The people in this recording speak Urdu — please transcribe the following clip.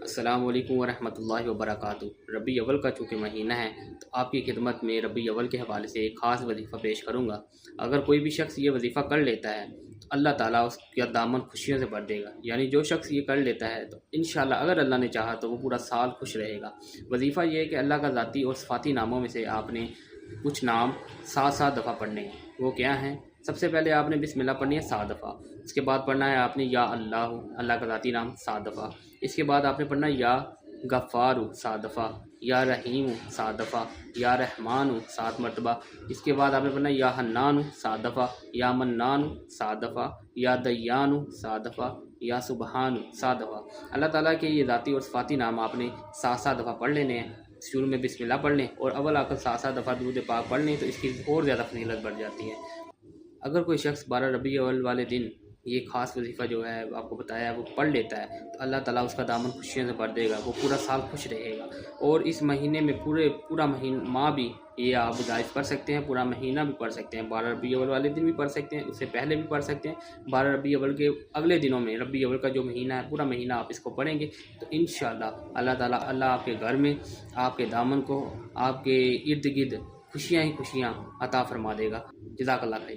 السلام علیکم ورحمۃ اللہ وبرکاتہ۔ ربیع اول کا چونکہ مہینہ ہے تو آپ کی خدمت میں ربیع اول کے حوالے سے ایک خاص وظیفہ پیش کروں گا۔ اگر کوئی بھی شخص یہ وظیفہ کر لیتا ہے تو اللہ تعالیٰ اس کا دامن خوشیوں سے بھر دے گا، یعنی جو شخص یہ کر لیتا ہے تو انشاءاللہ اگر اللہ نے چاہا تو وہ پورا سال خوش رہے گا۔ وظیفہ یہ ہے کہ اللہ کا ذاتی اور صفاتی ناموں میں سے آپ نے کچھ نام 7 دفعہ پڑھنے ہیں۔ وہ کیا ہیں؟ سب سے پہلے آپ نے بسم اللہ پڑھنی ہے 7 دفعہ۔ اس کے بعد پڑھنا ہے آپ نے یا اللہ، اللہ کا ذاتی نام 7 دفعہ۔ اس کے بعد آپ نے پڑھنا ہے یا غفار 7 دفعہ، یا رحیم 7 دفعہ، یا رحمان 7 مرتبہ۔ اس کے بعد آپ نے پڑھنا ہے یا حنان 7 دفعہ، یا منان 7 دفعہ، یا دیان 7 دفعہ، یا سبحان 7 دفعہ۔ اللہ تعالیٰ کے یہ ذاتی اور صفاتی نام آپ نے 7 دفعہ پڑھ لینے ہیں۔ شروع میں بسم اللہ پڑھ لیں اور اول آخر 7 دفعہ درود پاک پڑھ لیں تو اس کی اور زیادہ فضیلت بڑھ جاتی ہے۔ اگر کوئی شخص 12 ربیع الاول والے دن یہ خاص وظیفہ جو ہے آپ کو بتایا ہے وہ پڑھ لیتا ہے تو اللہ تعالیٰ اس کا دامن خوشیوں سے بھر دے گا، وہ پورا سال خوش رہے گا۔ اور اس مہینے میں پورا ماہ بھی یہ آپ گزارش پڑھ سکتے ہیں، پورا مہینہ بھی پڑھ سکتے ہیں۔ 12 ربیع الاول والے دن بھی پڑھ سکتے ہیں، اس سے پہلے بھی پڑھ سکتے ہیں۔ 12 ربیع الاول کے اگلے دنوں میں ربیع الاول کا جو مہینہ ہے پورا مہینہ آپ اس کو پڑھیں گے تو انشاءاللہ اللہ تعالیٰ آپ کے گھر میں آپ کے دامن کو، آپ کے ارد گرد خوشیاں ہی خوشیاں عطا فرما دے گا۔ جزاک اللہ خیر۔